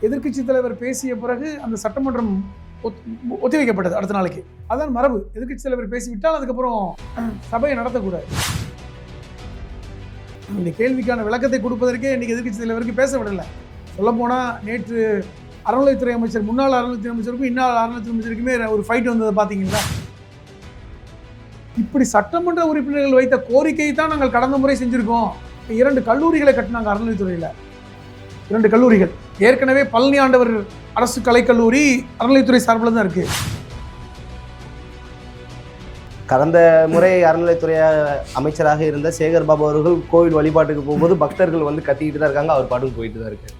எதிர்க்கட்சி தலைவர் பேசிய பிறகு அந்த சட்டமன்றம் ஒத்திவைக்கப்பட்டது அடுத்த நாளைக்கு. அதான் மரபு. எதிர்க்கட்சி தலைவர் பேசிவிட்டால் அதுக்கப்புறம் சபையை நடத்தக்கூடாது. இந்த கேள்விக்கான விளக்கத்தை கொடுப்பதற்கே இன்னைக்கு எதிர்க்கட்சி தலைவருக்கு பேச விடலை. சொல்லப்போனால் நேற்று அறநிலைத்துறை அமைச்சர், முன்னாள் அறநிலைத்துறை அமைச்சருக்கும் இன்னாள் அறநிலைத்துறை அமைச்சருக்குமே ஒரு ஃபைட் வந்ததை பார்த்தீங்களா? இப்படி சட்டமன்ற உறுப்பினர்கள் வைத்த கோரிக்கையை தான் நாங்கள் கடந்த முறை செஞ்சுருக்கோம். 2 கல்லூரிகளை கட்டினாங்க அறநிலைத்துறையில். 2 கல்லூரிகள் ஏற்கனவே பழனி ஆண்டவர் அரசு கலைக்கல்லூரி அறநிலைத்துறை சார்பில் தான் இருக்கு. கடந்த முறை அறநிலைத்துறை அமைச்சராக இருந்த சேகர் பாபு அவர்கள் கோவில் வழிபாட்டுக்கு போகும்போது பக்தர்கள் வந்து கத்திக்கிட்டு தான் இருக்காங்க, அவர் பாட்டுக்கு போயிட்டு தான் இருக்காரு.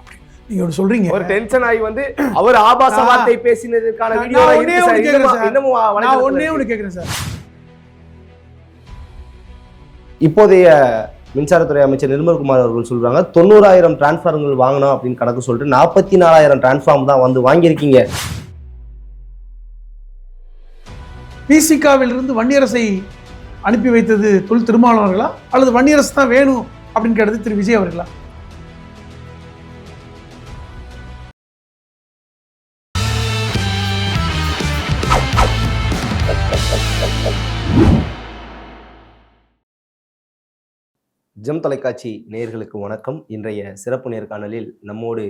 நீங்க ஒன்று சொல்றீங்க, ஒரு டென்ஷன் ஆகி வந்து அவர் ஆபாச வார்த்தை பேசினதுக்கான வீடியோ ஒன்னே ஒன்று கேட்கிறேன் சார். இப்போதைய மின்சாரத்துறை அமைச்சர் நிர்மல்குமார் அவர்கள் சொல்றாங்க 90,000 டிரான்ஸ்ஃபார்மர்கள் வாங்கணும் அப்படின்னு கணக்கு சொல்லிட்டு 44,000 டிரான்ஸ்ஃபார்ம் தான் வந்து வாங்கியிருக்கீங்க. பிசிகாவில் இருந்து வன்னியரசை அனுப்பி வைத்தது தொல் திருமாவளவர்களா அல்லது வன்னியரசு தான் வேணும் அப்படின்னு கேட்டது திரு விஜய் அவர்களா? ஜெம் தொலைக்காட்சி நேயர்களுக்கு வணக்கம். இன்றைய சிறப்பு நேர்காணலில் நம்மோடு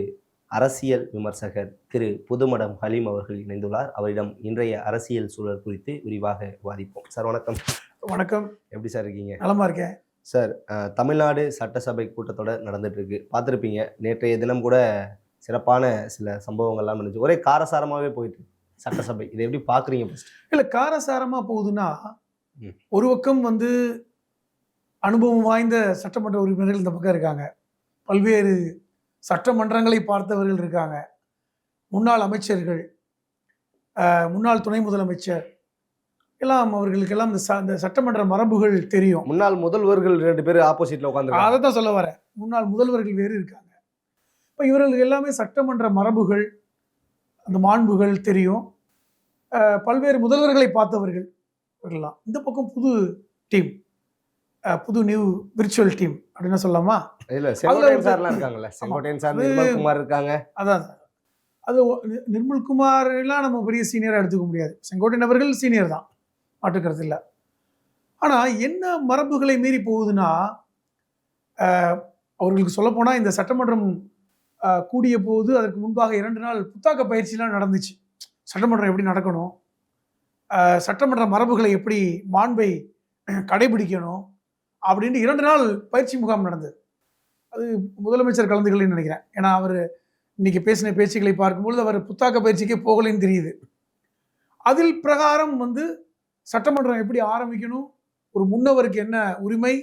அரசியல் விமர்சகர் திரு புதுமடம் ஹலீம் அவர்கள் இணைந்துள்ளார். அவரிடம் இன்றைய அரசியல் சூழல் குறித்து விரிவாக விவாதிப்போம். சார் வணக்கம். வணக்கம். எப்படி சார் இருக்கீங்க? நலமா இருக்கேன் சார். தமிழ்நாடு சட்டசபை கூட்டத்தொடர் நடந்துட்டு இருக்கு, பார்த்துருப்பீங்க. நேற்றைய தினம் கூட சிறப்பான சில சம்பவங்கள்லாம் நடந்துச்சு. ஒரே காரசாரமாகவே போயிட்டு சட்டசபை. இதை எப்படி பார்க்குறீங்க? இல்லை, காரசாரமாக போகுதுன்னா ஒரு பக்கம் வந்து அனுபவம் வாய்ந்த சட்டமன்ற உறுப்பினர்கள் இந்த பக்கம் இருக்காங்க, பல்வேறு சட்டமன்றங்களை பார்த்தவர்கள் இருக்காங்க, முன்னாள் அமைச்சர்கள், முன்னாள் துணை முதலமைச்சர் எல்லாம், அவர்களுக்கெல்லாம் இந்த சட்டமன்ற மரபுகள் தெரியும். முன்னாள் முதல்வர்கள் 2 பேர் ஆப்போசிட்ல உட்காந்து, அதை தான் சொல்ல வரேன். முன்னாள் முதல்வர்கள் வேறு இருக்காங்க. இப்போ இவர்களுக்கு எல்லாமே சட்டமன்ற மரபுகள், அந்த மாண்புகள் தெரியும். பல்வேறு முதல்வர்களை பார்த்தவர்கள் இவர்கள்லாம். இந்த பக்கம் புது டீம், புது நியூ விர்ச்சுவல் டீம் அப்படின்னு சொல்லலாமா? இல்ல, செங்கோட்டையன் சார்லாம் இருக்காங்கல்ல, செங்கோட்டையன் சார், நிர்மல்குமார் இருக்காங்க. அதான், அது நிர்மல்குமார் எல்லாம் நம்ம பெரிய சீனியராக எடுத்துக்க முடியாது. செங்கோட்டையன் அவர்கள் சீனியர் தான், மாற்றுக்கிறது இல்லை. ஆனால் என்ன மரபுகளை மீறி போகுதுன்னா, அவர்களுக்கு சொல்லப்போனால் இந்த சட்டமன்றம் கூடிய போது அதற்கு முன்பாக 2 நாள் புத்தாக்க பயிற்சிலாம் நடந்துச்சு. சட்டமன்றம் எப்படி நடக்கணும், சட்டமன்ற மரபுகளை எப்படி, மாண்பை கடைபிடிக்கணும் அப்படின்ட்டு 2 நாள் பயிற்சி முகாம் நடந்தது. அது முதலமைச்சர் கலந்துக்கலன்னு நினைக்கிறேன். ஏன்னா அவர் இன்னைக்கு பேசின பேச்சுக்களை பார்க்கும்பொழுது அவர் புத்தாக்க பயிற்சிக்கே போகலைன்னு தெரியுது. அதில் பிரகாரம் வந்து சட்டமன்றம் எப்படி ஆரம்பிக்கணும், ஒரு முன்னவருக்கு என்ன உரிமை,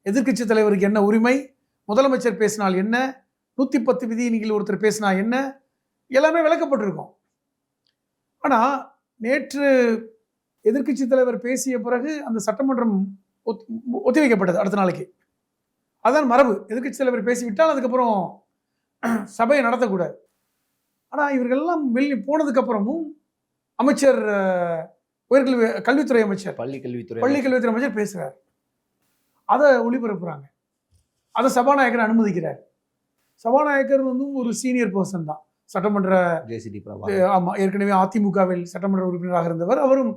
எதிர்க்கட்சி தலைவருக்கு என்ன உரிமை, முதலமைச்சர் பேசினால் என்ன, 110 விதியில் ஒருத்தர் பேசினா என்ன, எல்லாமே விளக்கப்பட்டிருக்கும். ஆனால் நேற்று எதிர்க்கட்சி தலைவர் பேசிய பிறகு அந்த சட்டமன்றம் ஒத்திவைக்கப்பட்டது அடுத்த நாளைக்கு. அதான் மரபு. எதிர்க்கட்சி தலைவர் பேசிவிட்டால் அதுக்கப்புறம் சபையை நடத்தக்கூடாது. ஆனால் இவர்கள்லாம் வெளியே போனதுக்கப்புறமும் அமைச்சர், கல்வித்துறை அமைச்சர், பள்ளிக்கல்வித்துறை அமைச்சர் பேசுகிறார். அதை ஒளிபரப்புறாங்க. அதை சபாநாயகர் அனுமதிக்கிறார். சபாநாயகர் வந்து ஒரு சீனியர் பர்சன் தான், சட்டமன்ற, ஆமாம், ஏற்கனவே அதிமுகவில் சட்டமன்ற உறுப்பினராக இருந்தவர். அவரும்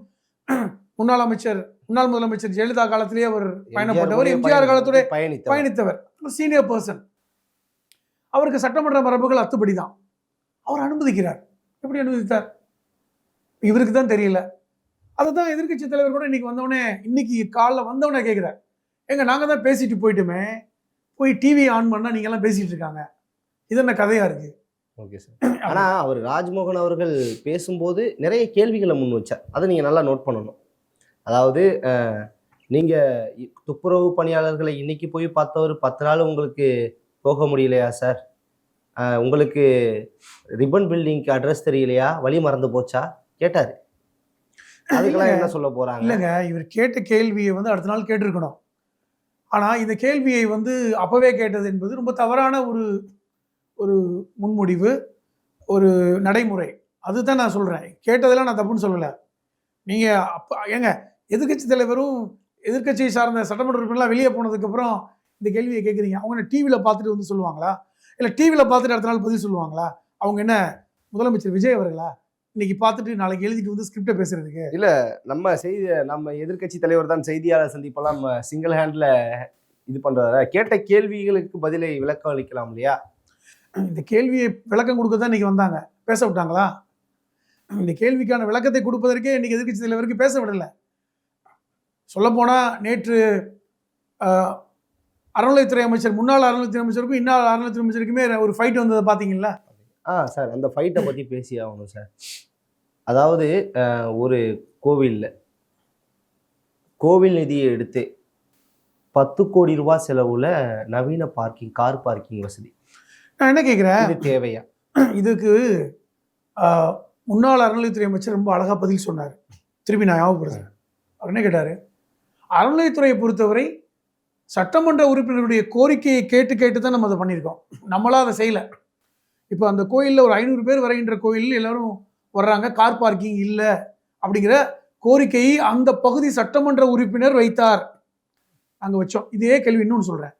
முன்னாள் அமைச்சர், முன்னாள் முதலமைச்சர் ஜெயலலிதா காலத்திலேயே அவர் பயணப்பட்டவர், எம்ஜிஆர் காலத்தோட பயணித்தவர், சீனியர் பர்சன். அவருக்கு சட்டமன்ற மரபுகள் அத்துப்படி தான். அவர் அனுமதிக்கிறார். எப்படி அனுமதித்தார் இவருக்கு தான் தெரியல. அதை தான் எதிர்க்கட்சி தலைவர் கூட இன்னைக்கு காலைல வந்தவனே கேட்கிறார், எங்க நாங்க தான் பேசிட்டு போயிட்டுமே, போய் டிவி ஆன் பண்ணா நீங்க எல்லாம் பேசிட்டு இருக்காங்க, இது என்ன கதையா இருக்கு? Okay sir. ஆனா அவர் ராஜ்மோகன் அவர்கள் பேசும்போது நிறைய கேள்விகளை முன் வச்சார். அதை நீங்க நல்லா நோட் பண்ணணும். அதாவது நீங்கள் துப்புரவு பணியாளர்களை இன்னைக்கு போய் பார்த்தவர் 10 நாள் உங்களுக்கு போக முடியலையா சார்? உங்களுக்கு ரிப்பன் பில்டிங்க்கு அட்ரஸ் தெரியலையா, வழி மறந்து போச்சா கேட்டார். அதுக்கெல்லாம் என்ன சொல்ல போகிறாங்க? இல்லைங்க, இவர் கேட்ட கேள்வியை வந்து அடுத்த நாள் கேட்டிருக்கணும். ஆனால் இந்த கேள்வியை வந்து அப்போவே கேட்டது என்பது ரொம்ப தவறான ஒரு முன்முடிவு, ஒரு நடைமுறை. அதுதான் நான் சொல்கிறேன். கேட்டதெல்லாம் நான் தப்புன்னு சொல்லலை. நீங்கள் அப்போ ஏங்க, எதிர்க்கட்சி தலைவரும் எதிர்க்கட்சியை சார்ந்த சட்டமன்ற உறுப்பினர்லாம் வெளியே போனதுக்கப்புறம் இந்த கேள்வியை கேட்குறீங்க. அவங்க டிவியில் பார்த்துட்டு வந்து சொல்லுவாங்களா, இல்லை டிவியில் பார்த்துட்டு அடுத்த நாள் பதில் சொல்லுவாங்களா? அவங்க என்ன முதலமைச்சர் விஜய் அவர்களா இன்னைக்கு பார்த்துட்டு நாளைக்கு எழுதிட்டு வந்து ஸ்கிரிப்டை பேசுறதுக்கு? நம்ம எதிர்க்கட்சி தலைவர் தான் செய்தியாளர் சந்திப்பெல்லாம் நம்ம சிங்கிள் ஹேண்ட்ல இது பண்றத கேட்ட கேள்விகளுக்கு பதிலை விளக்கம் அளிக்கலாம் இல்லையா? இந்த கேள்வியை விளக்கம் கொடுக்க தான் இன்னைக்கு வந்தாங்க, பேச விட்டாங்களா? இந்த கேள்விக்கான விளக்கத்தை கொடுப்பதற்கே இன்னைக்கு எதிர்க்கட்சி தலைவருக்கு பேச விடலை. சொல்லப்போனா நேற்று அறநிலையத்துறை அமைச்சர், முன்னாள் அறநிலையத்துறை அமைச்சருக்கும் இன்னாள் அறநிலையத்துறை அமைச்சருக்குமே ஒரு ஃபைட் வந்ததை பார்த்தீங்களா? சார் அந்த ஃபைட்டை பற்றி பேசி ஆகணும் சார். அதாவது ஒரு கோவில் நிதியை எடுத்து 10 கோடி ரூபாய் செலவுல நவீன கார் பார்க்கிங் வசதி. நான் என்ன கேட்குறேன், இது தேவையா? இதுக்கு முன்னாள் அறநிலையத்துறை அமைச்சர் ரொம்ப அழகா பதில் சொன்னார். திருப்பி நான் ஞாபகப்படுறேன். அவர் என்ன கேட்டார், அறநிலையத்துறையை பொறுத்தவரை சட்டமன்ற உறுப்பினருடைய கோரிக்கையை கேட்டு தான் நம்ம அதை பண்ணியிருக்கோம், நம்மளாம் அதை செய்யலை. இப்போ அந்த கோயிலில் ஒரு 500 பேர் வரைகின்ற கோயிலில் எல்லாரும் வர்றாங்க, கார் பார்க்கிங் இல்லை அப்படிங்கிற கோரிக்கையை அந்த பகுதி சட்டமன்ற உறுப்பினர் வைத்தார், அங்கே வச்சோம். இதே கேள்வி இன்னொன்று சொல்கிறேன்.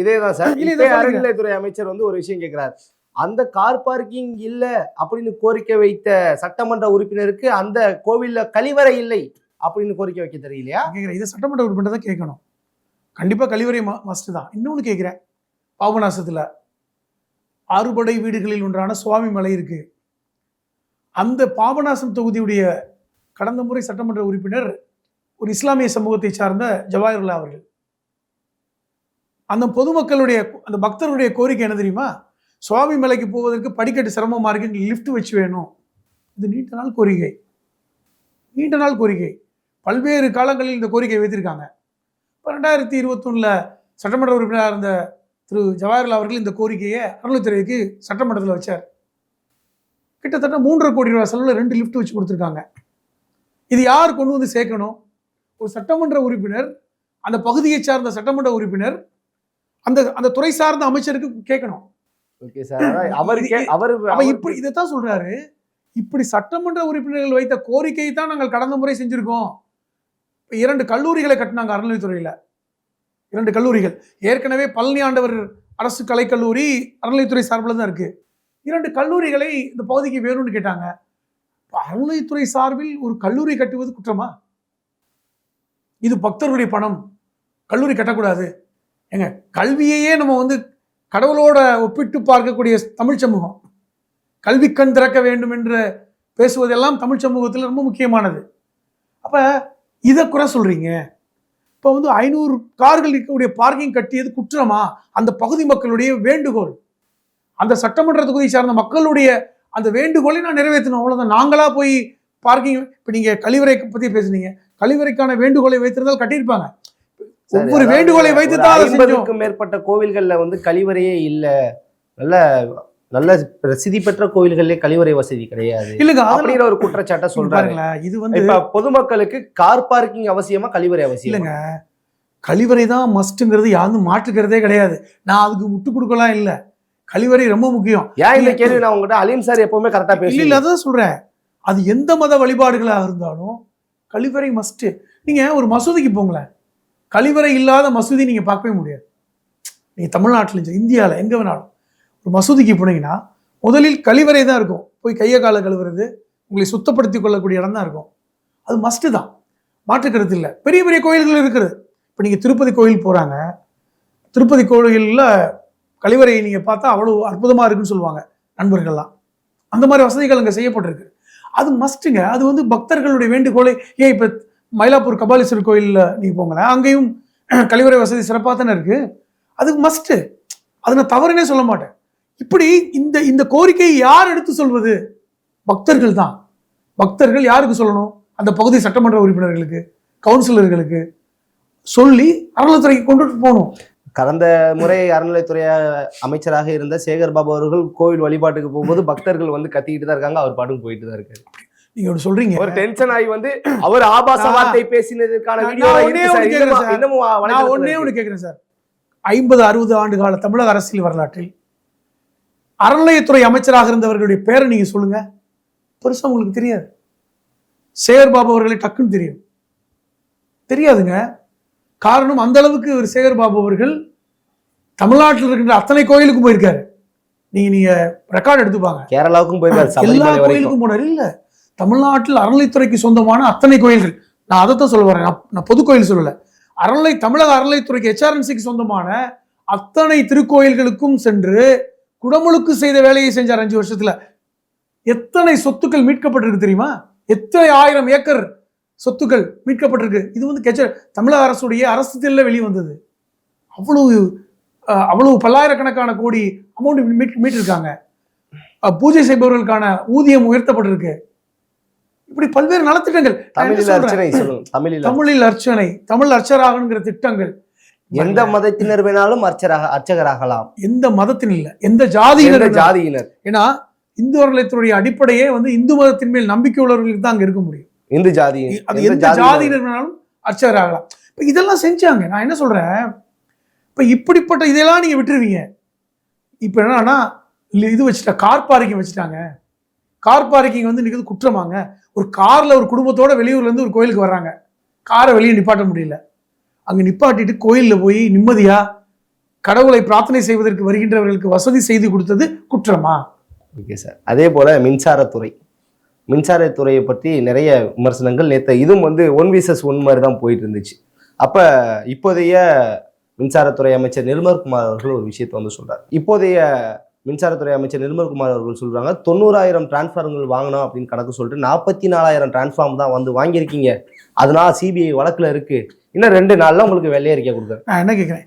இதே தான் சார். அறநிலையத்துறை அமைச்சர் வந்து ஒரு விஷயம் கேட்கிறார், அந்த கார் பார்க்கிங் இல்லை அப்படின்னு கோரிக்கை வைத்த சட்டமன்ற உறுப்பினருக்கு அந்த கோவில்ல கழிவறை இல்லை அப்படின்னு கோரிக்கை வைக்க தெரியலையா? கேட்குறேன், இதை சட்டமன்ற உறுப்பினர் தான் கேட்கணும். கண்டிப்பாக கழிவறை மஸ்ட் தான். இன்னொன்று கேட்குறேன், பாபநாசத்தில் அறுபடை வீடுகளில் ஒன்றான சுவாமி மலை இருக்கு. அந்த பாபநாசம் தொகுதியுடைய கடந்த முறை சட்டமன்ற உறுப்பினர் ஒரு இஸ்லாமிய சமூகத்தை சார்ந்த ஜவாஹிருல்லா அவர்கள், அந்த பொதுமக்களுடைய அந்த பக்தருடைய கோரிக்கை என்ன தெரியுமா, சுவாமி மலைக்கு போவதற்கு படிக்கட்டு சிரமமாக இருக்கு, லிஃப்ட் வச்சு வேணும். இது நீண்ட நாள் கோரிக்கை. பல்வேறு காலங்களில் இந்த கோரிக்கை வைத்திருக்காங்க. இப்போ 2021 சட்டமன்ற உறுப்பினராக இருந்த திரு ஜவாஹர்லால் அவர்கள் இந்த கோரிக்கையை அறநிலையத்துறைக்கு சட்டமன்றத்தில் வச்சார். கிட்டத்தட்ட 3.5 கோடி ரூபாய் செலவில் 2 லிஃப்ட் வச்சு கொடுத்துருக்காங்க. இது யார் கொண்டு வந்து சேர்க்கணும்? ஒரு சட்டமன்ற உறுப்பினர், அந்த பகுதியை சார்ந்த சட்டமன்ற உறுப்பினர் அந்த துறை சார்ந்த அமைச்சருக்கு கேட்கணும். இப்படி இதைத்தான் சொல்றாரு, இப்படி சட்டமன்ற உறுப்பினர்கள் வைத்த கோரிக்கையை தான் நாங்கள் கடந்த முறை செஞ்சிருக்கோம். 2 கல்லூரிகளை கட்டினாங்க அறநிலையத்துறையில். 2 கல்லூரிகள் ஏற்கனவே பழனி ஆண்டவர் அரசு கலைக்கல்லூரி அறநிலையத்துறை சார்பில் தான் இருக்கு. 2 கல்லூரிகளை இந்த பகுதிக்கு வேணும்னு கேட்டாங்க. அறநிலையத்துறை சார்பில் ஒரு கல்லூரி கட்டுவது குற்றமா? இது பக்தர்களுடைய பணம், கல்லூரி கட்டக்கூடாது. ஏங்க, கல்வியையே நம்ம வந்து கடவுளோட ஒப்பிட்டு பார்க்கக்கூடிய தமிழ் சமூகம், கல்வி கண் திறக்க வேண்டும் என்று பேசுவதெல்லாம் தமிழ் சமூகத்தில் ரொம்ப முக்கியமானது. அப்ப இதை குறை சொல்றீங்க. இப்போ வந்து 500 கார்கள் இருக்கக்கூடிய பார்க்கிங் கட்டியது குற்றமா? அந்த பகுதி மக்களுடைய வேண்டுகோள், அந்த சட்டமன்ற தொகுதி சார்ந்த மக்களுடைய அந்த வேண்டுகோளை நான் நிறைவேற்றணும், அவ்வளவுதான். நாங்களா போய் பார்க்கிங், இப்போ நீங்க கழிவறை பத்தி பேசுனீங்க, கழிவறைக்கான வேண்டுகோளை வைத்திருந்தால் கட்டியிருப்பாங்க. ஒவ்வொரு வேண்டுகோளை வைத்து தான் 50க்கும் மேற்பட்ட கோவில்கள்ல வந்து கழிவறையே இல்லை. நல்ல பிரசித்தி பெற்ற கோயில்களே கழிவறை வசதி கிடையாது இல்லங்க அப்படிங்கிற ஒரு குற்றச்சாட்டை சொல்றாங்க. இது வந்து இப்ப பொதுமக்களுக்கு கார் பார்க்கிங் அவசியமா, கழிவறை அவசியம் இல்லைங்க. கழிவறை தான் மஸ்ட்ங்கிறது யாரும் மாற்றுக்கிறதே கிடையாது. நான் அதுக்கு முட்டு கொடுக்கலாம் இல்லை, கழிவறை ரொம்ப முக்கியம். ஏன் இந்த கேள்வி நான் உங்ககிட்ட அலீம் சார் எப்பவுமே கரெக்டா பேச இல்லை, அதான் சொல்றேன். அது எந்த மத வழிபாடுகளாக இருந்தாலும் கழிவறை மஸ்ட். நீங்க ஒரு மசூதிக்கு போங்களேன், கழிவறை இல்லாத மசூதி நீங்க பார்க்கவே முடியாது. நீங்க தமிழ்நாட்டில் இந்தியாவில் எங்க வேணாலும் ஒரு மசூதிக்கு போனீங்கன்னா முதலில் கழிவறை தான் இருக்கும். போய் கையை காலை கழுவுறது, உங்களை சுத்தப்படுத்திக் கொள்ளக்கூடிய இடம் தான் இருக்கும். அது மஸ்ட்டு தான், மாற்றுக்கிறது இல்லை. பெரிய பெரிய கோயில்கள் இருக்குது. இப்போ நீங்கள் திருப்பதி கோயில் போகிறாங்க, திருப்பதி கோயிலில் கழிவறை நீங்கள் பார்த்தா அவ்வளோ அற்புதமாக இருக்குன்னு சொல்லுவாங்க நண்பர்கள்லாம். அந்த மாதிரி வசதிகள் அங்கே செய்யப்பட்டிருக்கு. அது மஸ்ட்டுங்க. அது வந்து பக்தர்களுடைய வேண்டுகோளை. ஏன் இப்போ மயிலாப்பூர் கபாலீஸ்வரர் கோயிலில் நீங்கள் போங்களேன், அங்கேயும் கழிவறை வசதி சிறப்பாக தானே இருக்குது. அது மஸ்ட்டு, அது நான் தவறுனே சொல்ல மாட்டேன். இப்படி இந்த கோரிக்கையை யார் எடுத்து சொல்வது? பக்தர்கள் தான். பக்தர்கள் யாருக்கு சொல்லணும்? அந்த பகுதி சட்டமன்ற உறுப்பினர்களுக்கு, கவுன்சிலர்களுக்கு சொல்லி அறநிலையத்துறைக்கு கொண்டுட்டு போகணும். கடந்த முறை அறநிலையத்துறை அமைச்சராக இருந்த சேகர் பாபு அவர்கள் கோவில் வழிபாட்டுக்கு போகும்போது பக்தர்கள் வந்து கத்திக்கிட்டு தான் இருக்காங்க, அவர் பாட்டுக்கு போயிட்டு தான் இருக்காரு. நீங்க ஒன்று சொல்றீங்க, ஒரு டென்ஷன் ஆகி வந்து அவர் ஆபாச வார்த்தை பேசினதுக்கான வீடியோ ஒன்னே ஒன்று கேட்கிறேன் சார். 50-60 ஆண்டு கால தமிழக அரசியல் வரலாற்றில் அறநிலையத்துறை அமைச்சராக இருந்தவர்களுடைய பேரை நீங்க சொல்லுங்க, பெருசா உங்களுக்கு தெரியாது. சேகர் பாபு அவர்களை டக்குன்னு தெரியும், தெரியாதுங்க. காரணம், அந்த அளவுக்கு ஒரு சேகர் பாபு அவர்கள் தமிழ்நாட்டில் இருக்கின்ற அத்தனை கோயிலுக்கும் போயிருக்காரு. நீங்க ரெக்கார்டு எடுத்துப்பாங்க. கேரளாவுக்கும் போயிருக்காரு, எல்லா சபரிமலை வரைக்கும். கோயிலுக்கும் போனார். இல்ல, தமிழ்நாட்டில் அறநிலைத்துறைக்கு சொந்தமான அத்தனை கோயில்கள், நான் அதைத்தான் சொல்ல வரேன், நான் பொது கோயில் சொல்லல, தமிழக அறநிலைத்துறைக்கு HRNCக்கு சொந்தமான அத்தனை திருக்கோயில்களுக்கும் சென்று குடமுழுக்கு செய்த வேலையை செஞ்சார் 5 வருஷத்துல. எத்தனை சொத்துக்கள் மீட்கப்பட்டிருக்கு தெரியுமா? எத்தனை 1000 ஏக்கர் சொத்துக்கள் மீட்கப்பட்டிருக்கு. இது வந்து தமிழக அரசுடைய அரசுல வெளியே வந்தது. அவ்வளவு பல்லாயிரக்கணக்கான கோடி அமௌண்ட் மீட்டிருக்காங்க. பூஜை செய்பவர்களுக்கான ஊதியம் உயர்த்தப்பட்டிருக்கு. இப்படி பல்வேறு நலத்திட்டங்கள். தமிழில் அர்ச்சனை, தமிழ் அர்ச்சராகங்கிற திட்டங்கள். எந்த மதத்தினர் வேணாலும் அர்ச்சகராகலாம். எந்த மதத்தின் இல்ல, எந்த ஜாதியினர். ஏன்னா இந்து அறநிலையத்துடைய அடிப்படையே வந்து இந்து மதத்தின் மேல் நம்பிக்கை உள்ளவர்களுக்கு தான் அங்க இருக்க முடியும். இந்து ஜாதி, அது எந்த ஜாதியினர் வேணாலும் அர்ச்சகராகலாம். இப்ப இதெல்லாம் செஞ்சாங்க. நான் என்ன சொல்றேன், இப்ப இப்படிப்பட்ட இதெல்லாம் நீங்க விட்டுருவீங்க. இப்ப என்னன்னா இது வச்சுட்டா, கார் பார்க்கிங் வச்சுட்டாங்க. கார் பார்க்கிங் வந்து இன்னைக்கு குற்றமாங்க. ஒரு கார்ல ஒரு குடும்பத்தோட வெளியூர்ல இருந்து ஒரு கோயிலுக்கு வர்றாங்க, காரை வெளியே நிப்பாட்ட முடியல. அங்க நிப்பாட்டிட்டு கோயில்ல போய் நிம்மதியா கடவுளை பிரார்த்தனை செய்வதற்கு வருகின்றவர்களுக்கு வசதி செய்து கொடுத்தது குற்றமா? Okay sir. அதே போல மின்சாரத்துறையை பற்றி நிறைய விமர்சனங்கள் நேற்று இதுவும் வந்து 1 vs 1 மாதிரி தான் போயிட்டு இருந்துச்சு. அப்ப இப்போதைய மின்சாரத்துறை அமைச்சர் நிர்மல்குமார் அவர்கள் ஒரு விஷயத்தை வந்து சொல்றாரு. இப்போதைய மின்சாரத்துறை அமைச்சர் நிர்மல்குமார் அவர்கள் சொல்றாங்க, 90,000 டிரான்ஸ்ஃபார்மர்கள் வாங்கணும் அப்படின்னு கணக்கு சொல்லிட்டு 44,000 டிரான்ஸ்ஃபார்ம் தான் வந்து வாங்கியிருக்கீங்க, அதனால CBI வழக்குல இருக்கு, இன்னும் 2 நாள்ல உங்களுக்கு வெள்ளை அறிக்கை கொடுக்குறேன். நான் என்ன கேட்கிறேன்,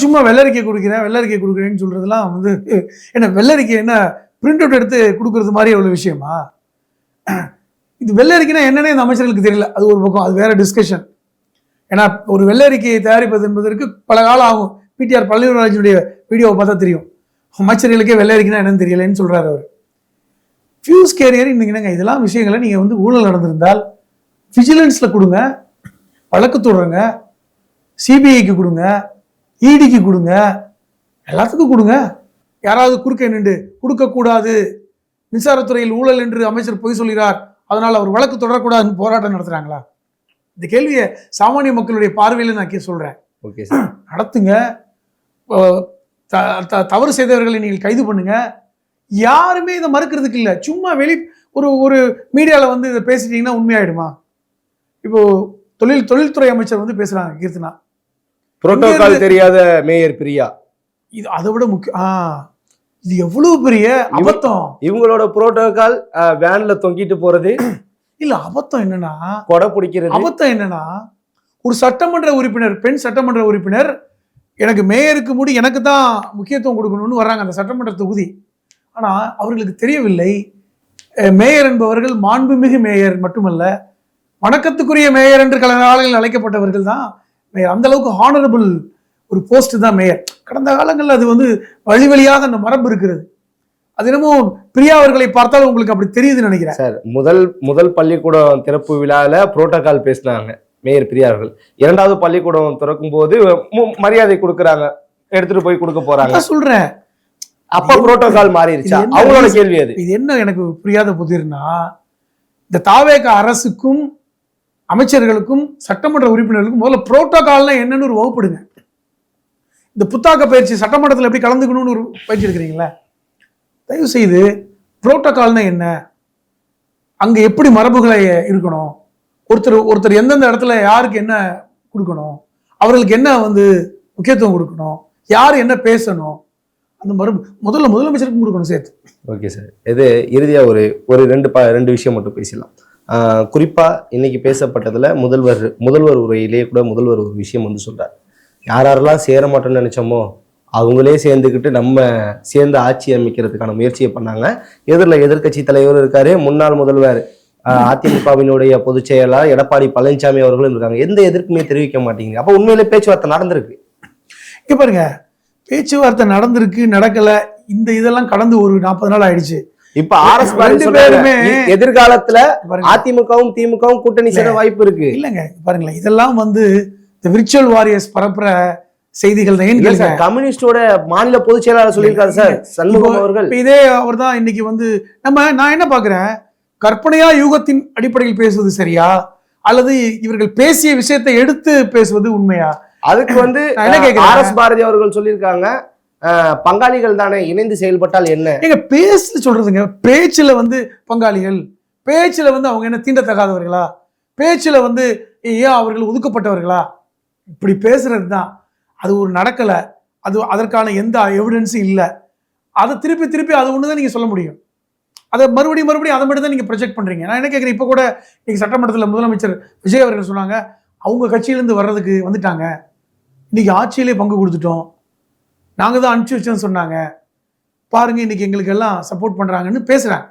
சும்மா வெள்ளரிக்கை கொடுக்குறேன்னு சொல்றதுலாம் வந்து என்ன, வெள்ளரிக்கை என்ன பிரிண்ட் அவுட் எடுத்து கொடுக்கறது மாதிரி எவ்வளவு விஷயமா? இது வெள்ளரிக்கைனா என்னன்னே இந்த அமைச்சர்களுக்கு தெரியல. அது ஒரு பக்கம், அது வேற டிஸ்கஷன். ஏன்னா ஒரு வெள்ளரிக்கையை தயாரிப்பது என்பதற்கு பல காலம் ஆகும். PTR பழனிவேல்ராஜனுடைய வீடியோவை பார்த்தா தெரியும், அமைச்சர்களுக்கே வெள்ளரிக்கைனா என்னன்னு தெரியலன்னு சொல்றாரு அவர். ஃபியூஸ் கேரியர் இன்னைக்கு இதெல்லாம் விஷயங்களை நீங்க வந்து ஊழல் நடந்திருந்தால் விஜிலன்ஸ்ல கொடுங்க, வழக்கு தொடருங்க, CBIக்கு கொடுங்க, EDக்கு கொடுங்க, எல்லாத்துக்கும் கொடுங்க. யாராவது குறுக்க நின்று கொடுக்கக்கூடாது, மின்சாரத்துறையில் ஊழல் என்று அமைச்சர் பொய் சொல்கிறார், அதனால் அவர் வழக்கு தொடரக்கூடாதுன்னு போராட்டம் நடத்துறாங்களா? இந்த கேள்வியை சாமானிய மக்களுடைய பார்வையில் நான் சொல்றேன். ஓகே சார், நடத்துங்க. தவறு செய்தவர்களை நீங்கள் கைது பண்ணுங்க. யாருமே இதை மறுக்கிறதுக்கு இல்லை. சும்மா ஒரு மீடியாவில் வந்து இதை பேசிட்டீங்கன்னா உண்மையாயிடுமா? இப்போ தொழில்துறை அமைச்சர் வந்து பேசுறாங்க, கீர்த்தனா, புரோட்டோகால் தெரியாத மேயர் பிரியா. இது அதை விட முக்கியம். இது எவ்வளவு பெரிய அபத்தம். இவங்களோட புரோட்டோகால் வேன்ல தொங்கிட்டு போறது இல்ல. அபத்தம் என்னன்னா, கொடை பிடிக்கிறது. அபத்தம் என்னன்னா, ஒரு சட்டமன்ற உறுப்பினர், பெண் சட்டமன்ற உறுப்பினர், எனக்கு மேயருக்கு எனக்கு தான் முக்கியத்துவம் கொடுக்கணும்னு வர்றாங்க அந்த சட்டமன்ற தொகுதி. ஆனா அவர்களுக்கு தெரியவில்லை, மேயர் என்பவர்கள் மாண்புமிகு மேயர் மட்டுமல்ல, வணக்கத்துக்குரிய மேயர் என்று கல காலங்களில் அழைக்கப்பட்டவர்கள் தான் மேயர். அந்த அளவுக்கு ஹானரபிள் ஒரு போஸ்ட் தான் மேயர். கடந்த காலங்களில் அது வந்து வழியாக அந்த மரபு இருக்கிறது. அது என்னமோ பிரியா அவர்களை பார்த்தாலும் உங்களுக்கு அப்படி தெரியுதுன்னு நினைக்கிறேன் சார். முதல் பள்ளிக்கூடம் திறப்பு விழால புரோட்டோகால் பேசினாங்க மேயர் பிரியா அவர்கள். 2வது பள்ளிக்கூடம் திறக்கும் போது மரியாதை கொடுக்குறாங்க, எடுத்துட்டு போய் கொடுக்க போறாங்க. சொல்றேன், அப்ப புரோட்டோகால் மாறிடுச்சா? அவங்களோட கேள்வி அது. இது என்ன எனக்கு புரியாத புதிர்னா, இந்த தாவேக அரசுக்கும் அமைச்சர்களுக்கும் சட்டமன்ற உறுப்பினர்களுக்கும் முதல்ல புரோட்டோகால்னா என்னன்னு ஒரு வகுப்படுங்க. இந்த புத்தாக்க பயிற்சி சட்டமன்றத்தில் எப்படி கலந்துக்கணும்னு ஒரு பயிற்சி எடுக்கிறீங்களா? தயவு செய்து புரோட்டோகால்னா என்ன, அங்க எப்படி மரபுகளை இருக்கணும், ஒருத்தர் எந்தெந்த இடத்துல யாருக்கு என்ன கொடுக்கணும், அவர்களுக்கு என்ன வந்து முக்கியத்துவம் கொடுக்கணும், யார் என்ன பேசணும், அந்த மரபு முதலமைச்சருக்கு கொடுக்கணும் சேர்த்து. Okay sir. இது இறுதியா ஒரு ரெண்டு விஷயம் மட்டும் பேசலாம். குறிப்பா இன்னைக்கு பேசப்பட்டதுல முதல்வர் உரையிலேயே கூட முதல்வர் ஒரு விஷயம் வந்து சொல்றார், யாரெல்லாம் சேர மாட்டோம்னு நினைச்சோமோ அவங்களே சேர்ந்துக்கிட்டு நம்ம சேர்ந்து ஆட்சி அமைக்கிறதுக்கான முயற்சியை பண்ணாங்க. எதிர்க்கட்சி தலைவர் இருக்காரு, முன்னாள் முதல்வர் அதிமுகவினுடைய பொதுச் செயலாளர் எடப்பாடி பழனிசாமி அவர்களும் இருக்காங்க. எந்த எதிர்ப்புமே தெரிவிக்க மாட்டேங்குது. அப்ப உண்மையிலே பேச்சுவார்த்தை நடந்திருக்கு. இங்க பாருங்க, பேச்சுவார்த்தை நடந்திருக்கு, நடக்கல, இந்த இதெல்லாம் கடந்து ஒரு 40 நாள் ஆயிடுச்சு. இப்ப எதிர்காலத்துல அதிமுகவும் திமுகவும் கூட்டணி சேர வாய்ப்பு இருக்கு. இல்லங்க பாருங்களேன், இதெல்லாம் வந்து விர்ச்சுவல் வாரியர்ஸ் பரப்புற செய்திகள் தான். கம்யூனிஸ்டோட மாநில பொதுச் செயலாளர் சொல்லியிருக்காரு சார் சண்முகம் அவர்கள். இதே அவர் தான் இன்னைக்கு வந்து நான் என்ன பாக்குறேன், கற்பனையா யூகத்தின் அடிப்படையில் பேசுவது சரியா, அல்லது இவர்கள் பேசிய விஷயத்தை எடுத்து பேசுவது உண்மையா? அதுக்கு வந்து RS பாரதி அவர்கள் சொல்லியிருக்காங்க, பங்காளிகள் தானே, இணைந்து செயல்பட்டால் என்ன? எங்க பேசு சொல்றதுங்க, பேச்சுல வந்து பங்காளிகள், பேச்சுல வந்து அவங்க என்ன தீண்டத்தகாதவர்களா, பேச்சுல வந்து ஏன் அவர்கள் ஒதுக்கப்பட்டவர்களா, இப்படி பேசுறது தான். அது ஒரு நடக்கல, அது அதற்கான எந்த எவிடன்ஸும் இல்லை. அதை திருப்பி திருப்பி அது ஒன்று தான் நீங்கள் சொல்ல முடியும். அதை மறுபடியும் அதை மட்டும் தான் நீங்கள் ப்ரொஜெக்ட் பண்ணுறீங்க. நான் என்ன கேட்குறேன், இப்போ கூட இன்னைக்கு சட்டமன்றத்தில் முதலமைச்சர் விஜய் அவர்கள் சொன்னாங்க, அவங்க கட்சியிலேருந்து வர்றதுக்கு வந்துட்டாங்க, இன்னைக்கு ஆட்சியிலே பங்கு கொடுத்துட்டோம், நாங்கள் தான் அனுப்பிச்சி வச்சோன்னு சொன்னாங்க, பாருங்க இன்னைக்கு எங்களுக்கு எல்லாம் சப்போர்ட் பண்ணுறாங்கன்னு பேசுகிறேன்.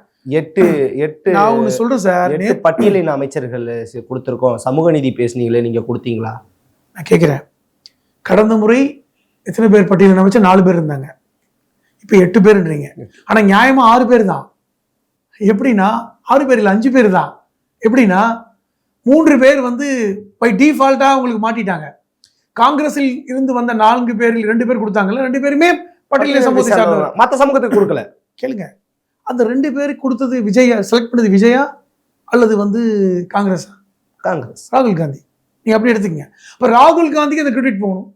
நான் ஒன்று சொல்கிறேன் சார், பட்டியலின் அமைச்சர்கள் கொடுத்துருக்கோம், சமூக நீதி பேசுனீங்களே, நீங்கள் கொடுத்தீங்களா? நான் கேட்குறேன், கடந்த முறை எத்தனை பேர் பட்டியலின் அமைச்சர்? 4 பேர் இருந்தாங்க, இப்போ 8 பேர்ன்றீங்க. ஆனால் நியாயமாக 6 பேர் தான். எப்படின்னா 6 பேர் இல்லை, 5 பேர் தான். எப்படின்னா 3 பேர் வந்து பை டிஃபால்ட்டாக உங்களுக்கு மாட்டிட்டாங்க. காங்கிரஸில் இருந்து வந்த 4 பேரில் 2 பேர் கொடுத்தாங்கல்ல, 2 பேருமே பட்டியலின் சமூகத்தை சார்ந்தவர், மற்ற சமூகத்துக்கு கொடுக்கல. கேளுங்க, அந்த 2 பேருக்கு கொடுத்தது விஜயா, செலக்ட் பண்ணது விஜயா அல்லது வந்து காங்கிரஸா? காங்கிரஸ், ராகுல் காந்தி. நீங்க அப்படி எடுத்துக்கங்க. இப்போ ராகுல் காந்திக்கு அந்த கிரெடிட் போகணும்,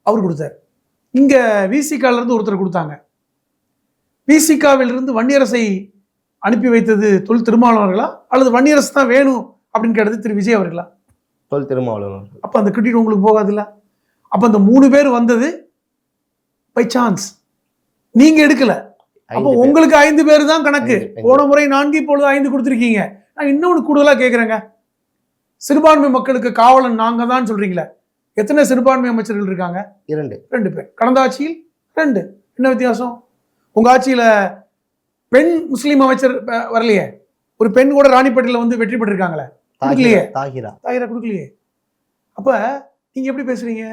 அவர் கொடுத்தார். இங்க விசிகால இருந்து ஒருத்தர் கொடுத்தாங்க. விசிகாவில் இருந்து வன்னியரசை அனுப்பி வைத்தது தொல் திருமாவளவர்களா அல்லது வன்னியரசு தான் வேணும் அப்படின்னு கேட்டது திரு விஜய் அவர்களா? தொல் திருமாவளவன். அப்ப அந்த கிரெடிட் உங்களுக்கு போகாதுல்ல. அப்ப அந்த 3 பேர் வந்தது பை சான்ஸ், நீங்க எடுக்கல. அப்போ உங்களுக்கு 5 பேர் தான் கணக்கு. போன முறை 4, இப்பொழுது 5 கொடுத்துருக்கீங்க. நான் இன்னொன்று கூடுதலா கேட்குறேங்க, சிறுபான்மை மக்களுக்கு காவலன் நாங்க தான் சொல்றீங்களே, எத்தனை சிறுபான்மை அமைச்சர்கள் இருக்காங்க? 2 பேர். கடந்த ஆட்சியில் 2. என்ன வித்தியாசம்? உங்க ஆட்சியில பெண் முஸ்லீம் அமைச்சர் வரலையே, ஒரு பெண் கூட ராணிப்பேட்டையில் வந்து வெற்றி பெற்றிருக்காங்களே, கொடுக்கலையே. தாகிரா கொடுக்கலையே. அப்ப நீங்க எப்படி பேசுறீங்க?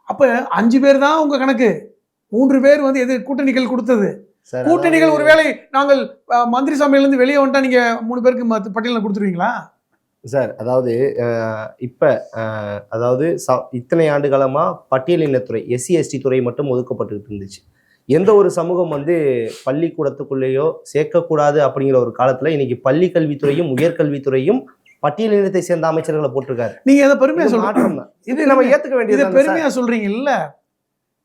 அப்ப 5 பேர் தான் உங்க கணக்கு, 3 பேர் வந்து எது கூட்டணிகள் கொடுத்தது. கூட்டணிகள் ஒருவேளை நாங்கள் மந்திரி சபையிலிருந்து வெளியே வந்துட்டா நீங்க 3 பேருக்கு பட்டியலில் கொடுத்துருவீங்களா? சார், அதாவது இப்போ அதாவது இத்தனை ஆண்டு காலமாக பட்டியலினத்துறை, SC ST துறை மட்டும் ஒதுக்கப்பட்டு இருந்துச்சு. எந்த ஒரு சமூகம் வந்து பள்ளிக்கூடத்துக்குள்ளேயோ சேர்க்கக்கூடாது அப்படிங்கிற ஒரு காலத்தில் இன்னைக்கு பள்ளி கல்வித்துறையும் உயர்கல்வித்துறையும் பட்டியலினத்தை சேர்ந்த அமைச்சர்களை போட்டிருக்காரு. நீங்க அதை பெருமையா சொல்றீங்க, இது நம்ம ஏற்றுக்க வேண்டியது. பெருமையா சொல்றீங்க இல்ல,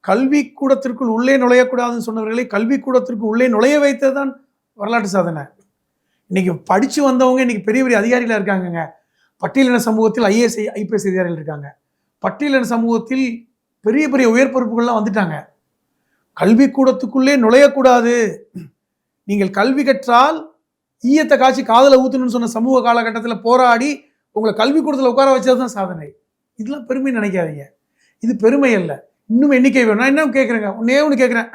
கல்விக்கூடத்திற்குள் உள்ளே நுழையக்கூடாதுன்னு சொன்னவர்களை கல்விக்கூடத்திற்கு உள்ளே நுழைய வைத்தது தான் வரலாற்று சாதனை. இன்னைக்கு படிச்சு வந்தவங்க இன்னைக்கு பெரிய பெரிய அதிகாரிகளா இருக்காங்க. பட்டியலின சமூகத்தில் IAS IPS அதிகாரிகள் இருக்காங்க. பட்டியலின சமூகத்தில் பெரிய பெரிய உயர் பொறுப்புகள்லாம் வந்துட்டாங்க. கல்விக்கூடத்துக்குள்ளே நுழையக்கூடாது, நீங்கள் கல்வி கற்றால் ஈயத்தை காய்ச்சி காதல ஊத்தணும்னு சொன்ன சமூக காலகட்டத்தில் போராடி உங்களை கல்விக்கூடத்தில் உட்கார வச்சது தான் சாதனை. இதெல்லாம் பெருமை நினைக்காதீங்க, இது பெருமை அல்ல. இன்னும் எண்ணிக்கை வேணும். நான் என்ன கேட்குறேங்க, ஒன்று கேட்குறேன்,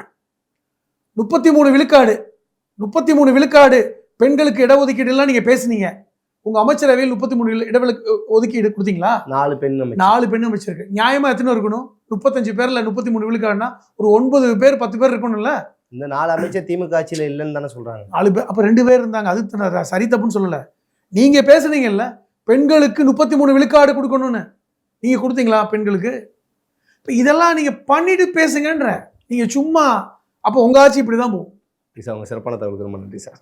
33 விழுக்காடு பெண்களுக்கு இடஒதுக்கீடு எல்லாம் நீங்க பேசுனீங்க. உங்க அமைச்சரவையில் 33 இடஒதுக்கீடு ஒதுக்கீடு கொடுத்தீங்களா? 4 பெண் அமைச்சருக்கு. நியாயமா எத்தனை இருக்கணும்? 35 பேர்ல 33 விழுக்காடுனா ஒரு 9 பேர் 10 பேர் இருக்கணும்ல. இந்த 4 அமைச்சர் திமுக ஆட்சியில் இல்லைன்னு தானே சொல்றாங்க. 4 பேர், அப்ப 2 பேர் இருந்தாங்க. அது சரி தப்புன்னு சொல்லல. நீங்க பேசுனீங்கல்ல, பெண்களுக்கு 33 விழுக்காடு கொடுக்கணும்னு, நீங்க கொடுத்தீங்களா பெண்களுக்கு? இப்போ இதெல்லாம் நீங்க பண்ணிட்டு பேசுங்கன்ற, நீங்க சும்மா அப்போ உங்க ஆட்சி இப்படிதான் போகும். சிறப்பான தகவலுக்கு ரொம்ப நன்றி சார்.